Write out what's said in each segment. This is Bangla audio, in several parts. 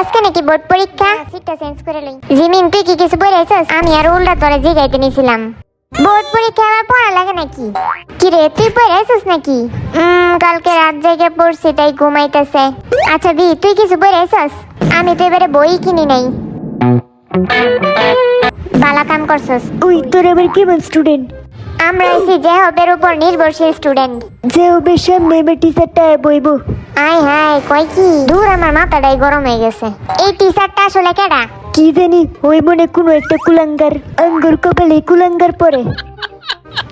আজকে নাকি বোর্ড পরীক্ষা, সিটটা চেঞ্জ করে লই। জিমিন তুই কি কিছু বলেছিস? আমি আর উল্টা তোরে জিগাইতে নিছিলাম। বোর্ড পরীক্ষা আবার পড়া লাগে নাকি? কি রে তুই পড়াইছিস নাকি? কালকে রাত জেগে পড়ছি তাই ঘুমাইতেছে। আচ্ছা দি তুই কিছু পড়াইছিস? আমি তো এবারে বই কিনি নাই। বালা কাম করছস। ওই তোর এবার কেমন স্টুডেন্ট? আমরা আছি যে হবের উপর নির্ভরশীল স্টুডেন্ট। যে হবে সামনে এবার টিচারটা বইব। আয় হায় কই কি দূর, আমার মাথাটাই গরম হয়ে গেছে। এই টিচারটা আসলে কেডা? কি জানি, ওই মনে কোনো একটা কুলাঙ্গার, আঙ্গুর কপালে কুলাঙ্গার পরে।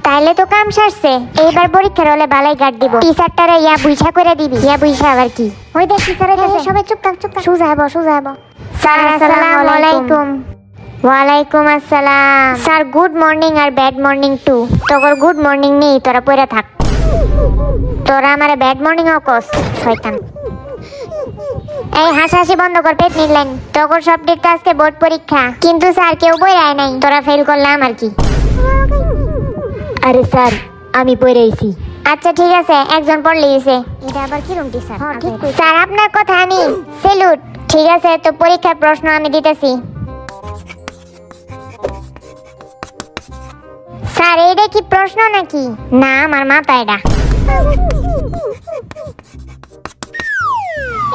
তাইলে তো কাম সারছে। এইবার পরীক্ষার হলে বালাই গার্ড দিব। টিচারটারে ইয়া বুইছা করে দিবি। ইয়া বুইছা আবার কি? ওই দেখ টিচার হইতাছে। সবাই চুপ থাক চুপ থাক। সোজা হবো সোজা হবো। স্যার আসসালামু আলাইকুম। ওয়ালাইকুম আসসালাম। স্যার গুড মর্নিং আর ব্যাড মর্নিং টু। তোর গুড মর্নিং নেই, তোরা পড়ে থাক। তোরা আমারে ব্যাড মর্নিং ও কস শয়তান। এই হাসাহাসি বন্ধ কর, পেট নিলেন। তোর সাবজেক্ট আজকে বোর্ড পরীক্ষা, কিন্তু স্যার কেউ বই আয় নাই। তোরা ফেল করলাম আর কি। আরে স্যার আমি পড়াইছি। আচ্ছা ঠিক আছে, একজন পড়লে গেছে। এটা আবার কি রুম টিচার? স্যার আপনার কথা আমি স্যালুট। ঠিক আছে, তো পরীক্ষার প্রশ্ন আমি দিতেছি। স্যার এইটা কি প্রশ্ন নাকি? না আমার মাথা এটা।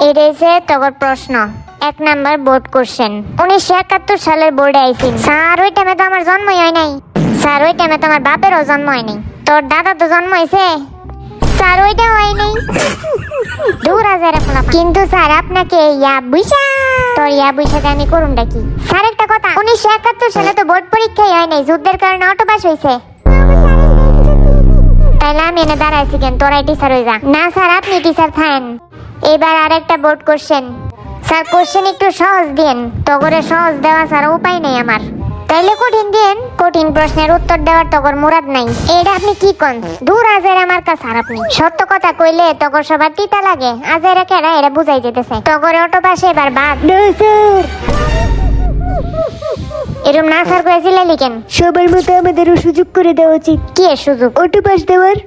এটা হচ্ছে তোর প্রশ্ন। 1 নাম্বার বোর্ড কোশ্চেন। 1971 সালের বোর্ডে আইছি। স্যার ওই টাইমে তো আমার জন্মই হয় নাই। স্যার ওই টাইমে তো আমার বাপেরও জন্ম হয় নাই। তোর দাদা তো জন্ম হয়েছে। স্যার ওইটা হয় নাই। দূর আজারে ফলাফল। কিন্তু স্যার আপনাকে ইয়া বুইসা, তোর ইয়া বুইসাতে আমি করুমটা কি? স্যার একটা কথা, 1971 সালে তো বোর্ড পরীক্ষাই হয় নাই, যুদ্ধের কারণে অটো পাস হয়েছে। তাইলে আমি এনে দাঁড়াইছি কেন? তোরাই টিচার হয়ে যা। না স্যার আপনি টিচার থাকেন। এবার আরেকটা বোর্ড কোশ্চেন। স্যার কোশ্চেন একটু সহজ দিন। তগরে সহজ দেওয়া স্যার উপায় নেই আমার। তাইলে কঠিন দিন। কঠিন প্রশ্নের উত্তর দেওয়ার তগর মুরাদ নাই। এটা আপনি কি কোন? দূর আজের আমার কাছে। আর আপনি সত্য কথা কইলে তগর সবার তিতা লাগে। আজের কেডা এটা বুঝাই যেতেছে। তগরে অটো পাশে এবার বাদ। না স্যার, এরম না স্যার কয়েছিলেন কেন? সবার মতো আমাদেরও সুযোগ করে দেওয়া উচিত। কি এর সুযোগ? অটো পাস দেওয়ার।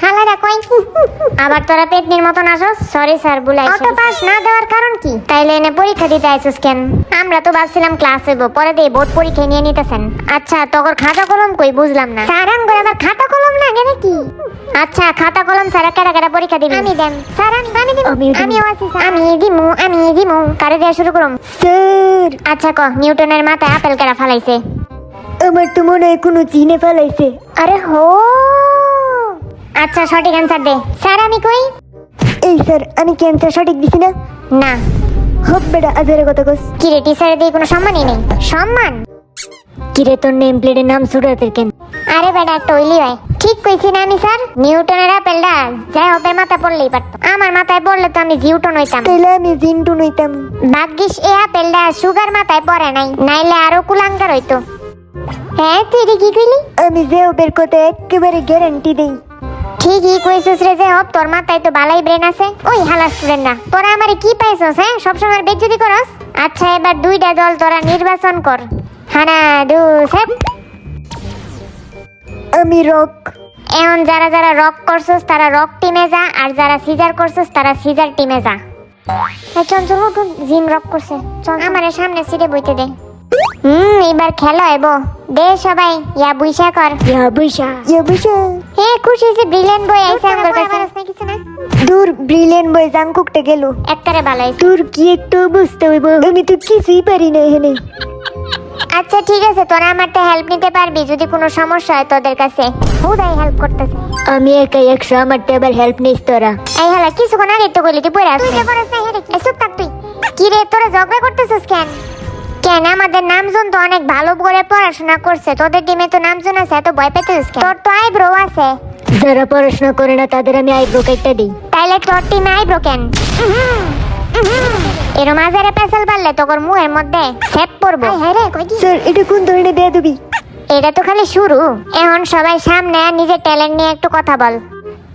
হালারা কই? আবার তোরা পেটনির মতন আসস? সরি স্যার বুলাই। অটো পাস না দেওয়ার কারণ কি? তাইলে এনে পরীক্ষা দিতে আইছস কেন? আমরা তো ভাবছিলাম ক্লাস হইব, পরে দিয়ে বোর্ড পরীক্ষা নিয়ে নিতেছেন। আচ্ছা তোর খাতা কলম কই? বুঝলাম না। স্যার আম করে আবার খাতা কলম লাগে নাকি? আচ্ছা খাতা কলম স্যার কেডা কেডা পরীক্ষা দিবেন? আমি দেন স্যার। আমি দিব। আমিও আছি স্যার। আমি দিমু। কারে দেয়া শুরু করুম? স্যার আচ্ছা ক নিউটনের মাথায় আপেল কেডা ফালাইছে? আমার তো মনে হয় কোনো চিনে ফেলাইছে। আরে হো, আচ্ছা সঠিক অ্যান্সার দে। স্যার আমি কই? এই স্যার আমি কি অ্যান্সার সঠিক দিছি না? না। হপ বেটা আজের কথা কস। কি রে টিচারের দিয়ে কোনো সম্মানই নেই? সম্মান? কিরে তোর নেম প্লেটের নাম সুরাতের কেন? আরে বেটা একটা ওইলি হয়। ঠিক কইছি না আমি স্যার? নিউটনের আপেলটা যাই হবে মাথায় পড়লেই পারতো। আমার মাথায় পড়লে তো আমি জিউটন হইতাম। তাইলে আমি জিন্টু নইতাম। ভাগ্যিস এই আপেলটা সুগার মাথায় পড়ে নাই, নাইলে আরো কুলাঙ্গার হইতো। হ্যাঁ তুই এটা কি কইলি? আমি যে ওদের কথা একেবারে গ্যারান্টি দেই। ঠিকই কইছিস রে। যে হব তোর মাথায় তো বালাই ব্রেন আছে। ওই হালা স্টুডেন্ট না, তোরা আমারে কি পাইছস? হ্যাঁ সবসময় বেজ্জতি করস। আচ্ছা এবার দুইটা দল তোরা নির্বাচন কর। হানা দু সেট। আমি রক। এখন যারা যারা রক করছস তারা রক টিমে যা, আর যারা সিজার করছস তারা সিজার টিমে যা। চল চল জিম রক করছে। চল আমারে সামনে সিটে বইতে দে। এবার খেলা হইব। দে সবাই ইয়া বুইসা কর। ইয়া বৈশা। হে খুশি যে ব্রিলিয়ান্ট বই আইছে আমার কাছে। কিছু না দূর ব্রিলিয়ান্ট বয় জাংকুকটা গেল। একটারে ভালো হইছে। তোর কি একটু বুঝতে হইব? আমি তো কিছুই পারি না এখানে। আচ্ছা ঠিক আছে, তোরা আমারটা হেল্প নিতে পারবি যদি কোনো সমস্যা হয় তোদের কাছে। হুদাই হেল্প করতেছে। আমি একাই 100, আমারটা আবার হেল্প নিস তোরা। এই হালা কিছুক্ষণ আগে তো কইলি তুই পড়ে আসছিস। তুই পড়াস না হেরে কি? চুপ থাক তুই। কি রে তোরা ঝগড়া করতেছিস কেন? কেন আমাদের নামজন তো অনেক ভালো করে পড়াশোনা করছে। তোদের টিমে তো নামজন আছে, এত ভয় পেতেছিস কেন? তোর তো আইব্রো আছে। যারা পড়াশোনা করে না তাদের আমি আইব্রো কেটে দিই। তাইলে তোর টিমে আইব্রো কেন? এর মাঝারে পেছাল পারলে তোর মুখের মধ্যে সেপ পড়বো। হ্যাঁ রে কই কি? স্যার এটা কোন ধরনের বেয়াদবি? এটা তো খালি শুরু। এখন সবাই সামনে আর নিজের ট্যালেন্ট নিয়ে একটু কথা বল।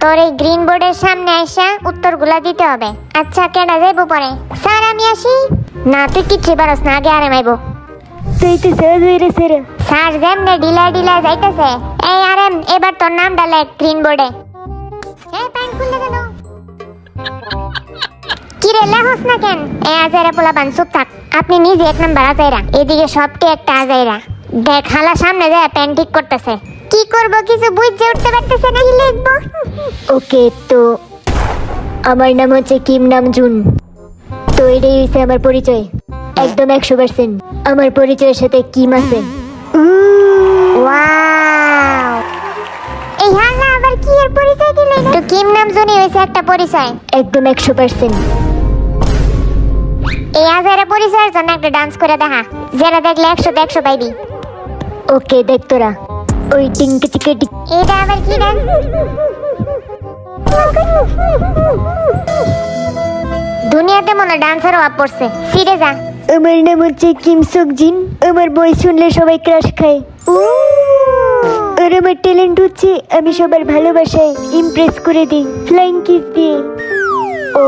তোর এই গ্রিন বোর্ডের সামনে এসে উত্তরগুলা দিতে হবে। আচ্ছা কেডা যাইবো পরে? স্যার আমি আসি। না তুই কিচ্ছু পারস না, আগে আরে মাইবো। তুই তো সহজ হয়ে রে স্যার। স্যার যেমনে ঢিলা ঢিলা যাইতেছে। এই আরেম এবার তোর নামটা লেখ গ্রিন বোর্ডে। এই প্যান্ট খুলে গেল। কি রে লেহস না কেন? এ আজাইরা পোলা বান চুপ থাক। আপনি নিজে এক নাম্বার আজাইরা, এদিকে সবটি একটা আজাইরা। দেখ হালা সামনে যায় প্যান ঠিক করতেছে। কি করব কিছু বুঝে উঠতে পারতেছে না, কি লিখবো? ওকে, তো আমার নাম হচ্ছে কিম নামজুন। তো এটাই হচ্ছে আমার পরিচয়, একদম 100%। আমার পরিচয়ের সাথে কিম আছে। ওয়াও, এই হালা আবার কি এর পরিচয় দিলেন? তো কিম নামজুনই হইছে একটা পরিচয়। একদম 100%। এই আজাইরা পরিচয়ের জন্য একটা ডান্স করে দেখা, যেটা দেখলে 100 100 পাইবি। ওকে, দেখ তোরা ওই টিঙ্কে চিকে টিক। এটা আবার কি ডান্স? দুনিয়াতে মনে ডান্সার অভাব পড়ছে। সিরে যা। আমার নাম হচ্ছে কিম সকজিন। আমার বয়স শুনলে সবাই ক্রাশ খায়। আর আমার ট্যালেন্ট হচ্ছে আমি সবার ভালোবাসায় ইমপ্রেস করে দিই ফ্লাইং কিস দিয়ে। ও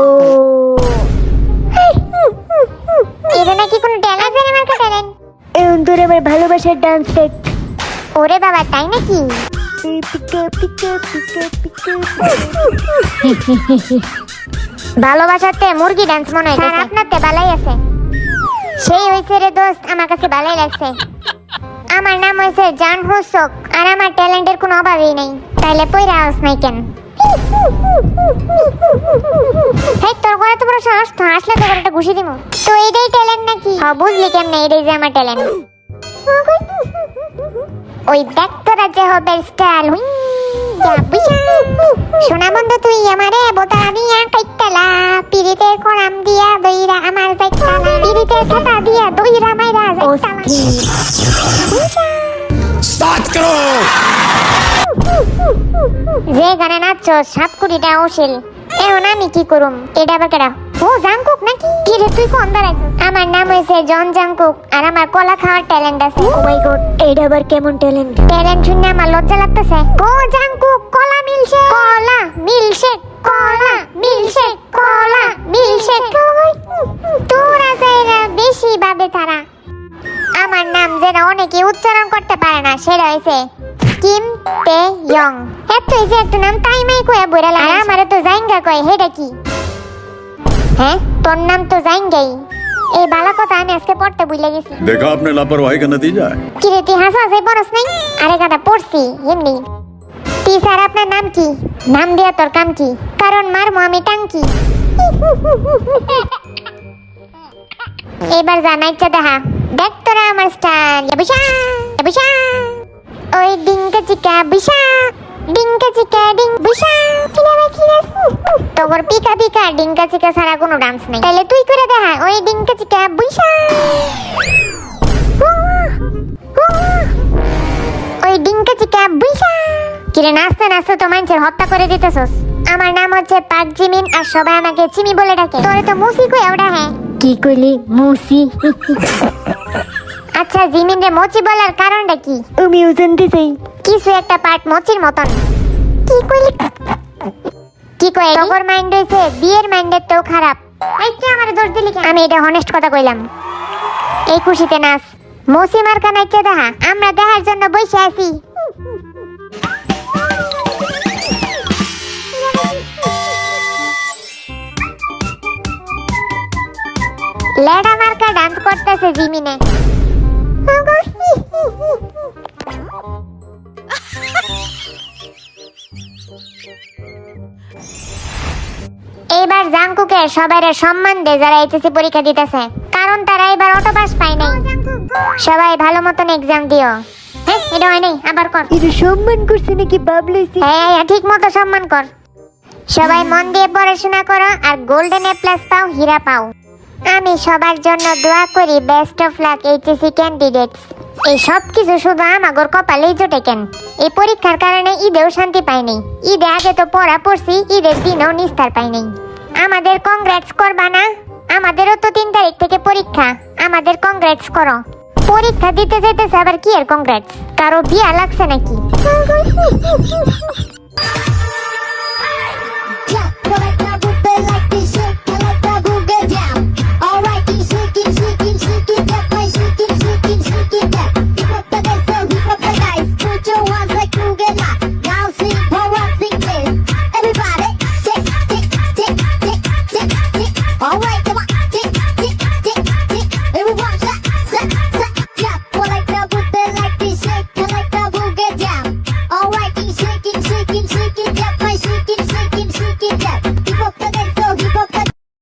এটা নাকি কোনো ট্যালেন্ট? আমার ট্যালেন্ট। এখন তোর আমার ভালোবাসার ডান্স দেখ। ওরে বাবা, তাই নাকি? পিকা পিকা পিকা পিকা। ভালোবাসাতে মুরগি ডান্স মনে হয়। স্যার আপনারতে বালাই আছে। সেই হইছে রে দোস্ত, আমার কাছে বালাই লাগছে। আমার নাম হইছে জান হোসক, আর আমার ট্যালেন্টের কোনো অভাবই নেই। তাইলে পয়রা আস নাই কেন? হেই, তোর ঘরে তো বড় সাহস, তো আসলে তো একটা ঘুষি দিমু। তো এইটাই ট্যালেন্ট নাকি? হ্যাঁ, বুঝলি কেমনে? এইটাই যে আমার ট্যালেন্ট। ওই দেখ তোরা যে হবে স্টাইল। শোনা বন্ধু, তুই আমারে বোতা দিয়া কাইতালা, পিরিতের কোরাম দিয়া দইরা আমার যাইতালা, পিরিতের ছাতা দিয়া দইরা মাইরা যাইতালা। स्टार्ट करो। যে গানে নাচছ 7 কোটিটা ওশিল। এখন আমি কি করুম? এটা আবার কেডা? ও জাংকুক নাকি? কি রে তুই কোন দাঁড়াইছিস? আমার নাম হইছে জন জাংকুক, আর আমার কলা খাওয়ার ট্যালেন্ট আছে। ও মাই গড, এইটা আবার কেমন ট্যালেন্ট? ট্যালেন্ট শুনে আমার লজ্জা লাগতেছে। ও জাংকুক, কলা মিলছে, কলা মিলছে, কলা মিলছে, কলা মিলছে। তোরা যাইরা বেশি ভাবে তারা। আমার নাম যেটা অনেকে উচ্চারণ করতে পারে না, সেটা হইছে কিম তে ইয়ং। এত এই যে একটা নাম তাই মাই কয়ে বইরা লাগে। আর আমারে তো জাইঙ্গা কয়, হেডা কি? হ্যাঁ, তোর নাম তো জাইঙ্গাই। এই বালা কথা আমি আজকে পড়তে ভুলে গেছি। देखा आपने लापरवाही का नतीजा है। কি রে, তুই হাসা হাসি পড়স নাই? আরে গাদা, পড়ছি এমনি। টিচার, আপনার নাম কি? নাম দিয়া তোর কাম কি? কারণ মারমু আমি টাঙ্কি। এবার জানাইছে দেখা। দেখ তোরা আমার স্টাইল। বিশা বিশা, ওই ডিঙ্কা চিকা বিশা, ডিঙ্কা চিকা ডিং বিশা। তোর পিকা পিকা ডিঙ্কা চিকা ছাড়া কোনো ডান্স নেই। তাহলে তুই করে দেখা ওই ডিঙ্কা চিকা বিশা, ওই ডিঙ্কা চিকা বিশা। কিরে, নাচতে নাচতে তো মানুষের হত্যা করে দিতেছস। আমার নাম হচ্ছে পাক জিমিন, আর সবাই আমাকে চিমি বলে ডাকে। তোরে তো মুসি কই ওটা? হ্যাঁ, কি কইলি? মুসি? আচ্ছা, জিমিন রে মোচি বলার কারণটা কি? আমিও জানতে চাই। কিছু একটা পার্ট মোচির মতন। কি কইলি? কি কই? তোর মাইন্ড হইছে বিয়ের মাইন্ডের তো খারাপ। এই কি আমারে দোষ দিলি কেন? আমি এটা হনেস্ট কথা কইলাম। এই খুশিতে নাচ। মোচি মার্কা নাইচে দেখা, আমরা দেখার জন্য বসে আছি। লেডা মার্কা ডান্স করতেছে জিমিনে। এইবার জাংকুকে সবাইরে সম্মান দে যারা এইচএসসি পরীক্ষা দিতেছে, কারণ তারা এবার অটো পাস পায় নাই। সবাই ভালো মতন এক্সাম দিও। হ্যাঁ, এটা হয় নাই, আবার কর। এটা সম্মান করছে নাকি বাবলাইছি? হ্যাঁ, ঠিক মতো সম্মান কর। সবাই মন দিয়ে পড়াশোনা করো, আর গোল্ডেন এ প্লাস পাও, হীরা পাও। আমি সবার জন্য দোয়া করি, best of luck HSC candidates. এই সব কিছু শুধু আমাগর কপালেই জোটে কেন? এই পরীক্ষার কারণে ঈদেও শান্তি পাইনি। ঈদে আগে তো পড়া পড়ছি, ঈদের দিনেও নিস্তার পাইনি। আমাদের কংগ্রেটস করবা না? আমাদেরও তো 3 তারিখ থেকে পরীক্ষা। আমাদের কংগ্রেটস করো। পরীক্ষা দিতে যেতেছে আবার কি এর কংগ্রেটস? কারো বিয়া লাগছে নাকি?